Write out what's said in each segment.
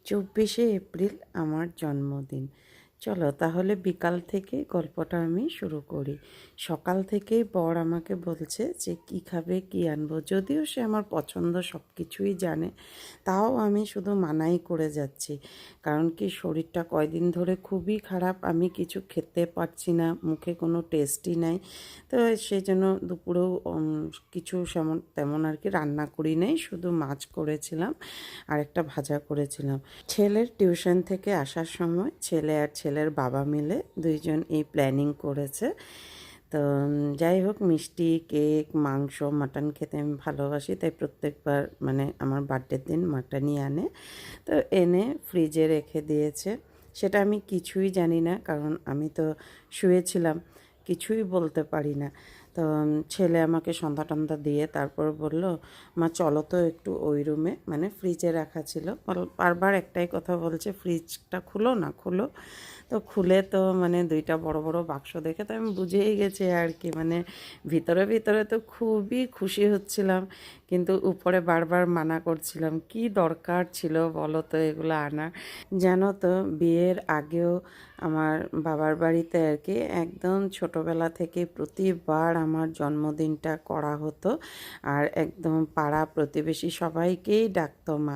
24শে April আমার জন্মদিন। চলো তাহলে বিকাল থেকে গল্পটা আমি শুরু করি। সকাল থেকেই বর আমাকে বলছে যে কী খাবে, কী আনবো। যদিও সে আমার পছন্দ সব কিছুই জানে, তাও আমি শুধু মানাই করে যাচ্ছি। কারণ কি, শরীরটা কয়দিন ধরে খুবই খারাপ, আমি কিছু খেতে পারছি না, মুখে কোনো টেস্টই নাই। তো সেই জন্য দুপুরেও কিছু তেমন আর কি রান্না করি নাই, শুধু মাছ করেছিলাম আর একটা ভাজা করেছিলাম। ছেলের টিউশন থেকে আসার সময় ছেলে আর ছেলের বাবা মিলে দুইজন এই প্ল্যানিং করেছে। তো যাই হোক, মিষ্টি, কেক, মাংস, মাটন খেতে আমি ভালোবাসি, তাই প্রত্যেকবার মানে আমার বার্থডের দিন মাটনই আনে। তো এনে ফ্রিজে রেখে দিয়েছে। সেটা আমি কিছুই জানি না, কারণ আমি তো শুয়েছিলাম, কিছুই বলতে পারি না। তো ছেলে আমাকে সন্ধ্যা টন্ধা দিয়ে তারপর বলল, মা চলো তো একটু ওই রুমে, মানে ফ্রিজে রাখা ছিল। বারবার একটাই কথা বলছে, ফ্রিজটা খুলো না, খুলো। তো খুলে তো মানে দুইটা বড় বড় বাক্স দেখে তো আমি বুঝেই গেছি আর কি, মানে ভিতরে ভিতরে তো খুবই খুশি হচ্ছিলাম, কিন্তু উপরে বারবার মানা করছিলাম। কি দরকার ছিল বলো তো এগুলো আনার। জানো তো, বিয়ের আগেও আমার বাবার বাড়িতে আর কি একদম ছোটোবেলা থেকে প্রতিবার আমার জন্মদিনটা করা হতো, আর একদম পাড়া প্রতিবেশী সবাইকেই ডাকতো মা।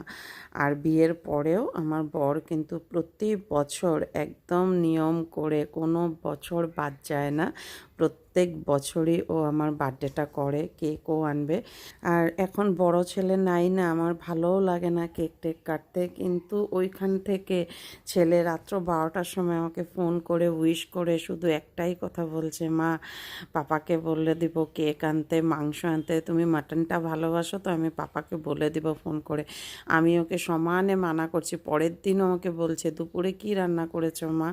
আর বিয়ের পরেও আমার বর কিন্তু প্রতি বছর একদম নিয়ম করে, কোনো বছর বাদ যায় না, প্রত্যেক বছরই ও আমার বার্থডেটা করে, কেকও আনবে। আর এখন বড় ছেলে নাই না, আমার ভালোও লাগে না কেক টেক কাটতে, কিন্তু ওইখান থেকে ছেলে রাত্র 12টার সময় আমাকে ফোন করে উইশ করে শুধু একটাই কথা বলছে, মা পাপাকে বলে দিব কেক আনতে, মাংস আনতে, তুমি মাটনটা ভালোবাসো তো, আমি পাপাকে বলে দিব ফোন করে। আমি ওকে সমানে মানা করছি। পরের দিনও আমাকে বলছে, দুপুরে কি রান্না করেছো মা,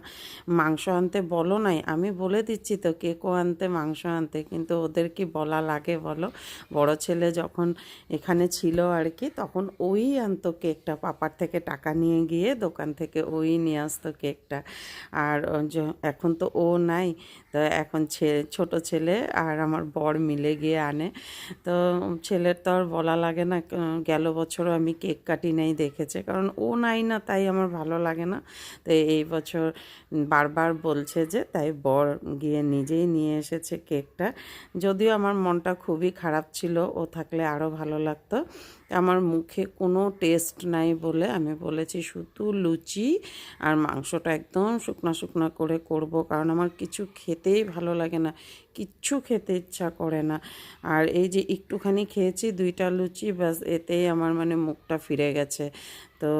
মাংস আনতে বলো নাই? আমি বলে দিচ্ছি তো কেকও আনতে, মাংস আনতে, কিন্তু ওদের কি বলা লাগে বলো? বড় ছেলে যখন এখানে ছিল আর কি, তখন ওই আনতো কেকটা, পাপার থেকে টাকা নিয়ে গিয়ে দোকান থেকে ওই নিয়ে আসতো কেকটা। আর এখন তো ও নাই, তো এখন ছোট ছেলে আর আমার বর মিলে গিয়ে আনে। তো ছেলের তো আর বলা লাগে না, গেল বছরও আমি কেক কাটি নাই দেখেছে, কারণ ও নাই না, তাই আমার ভালো লাগে না। তো এই বছর বারবার বলছে যে, তাই বর গিয়ে নিজেই নিয়ে এসেছে কেকটা। যদিও আমার মনটা খুবই খারাপ ছিল, ও থাকলে আরও ভালো লাগতো। আমার মুখে কোনো টেস্ট নাই বলে আমি বলেছি শুধু লুচি আর মাংসটা একদম শুকনা শুকনা করে করব, কারণ আমার কিছু খেতেই ভালো লাগে না, কিচ্ছু খেতে ইচ্ছা করে না। আর এই যে একটুখানি খেয়েছি, 2টা লুচি, ব্যাস এতেই আমার মানে মুখটা ফিরে গেছে। তো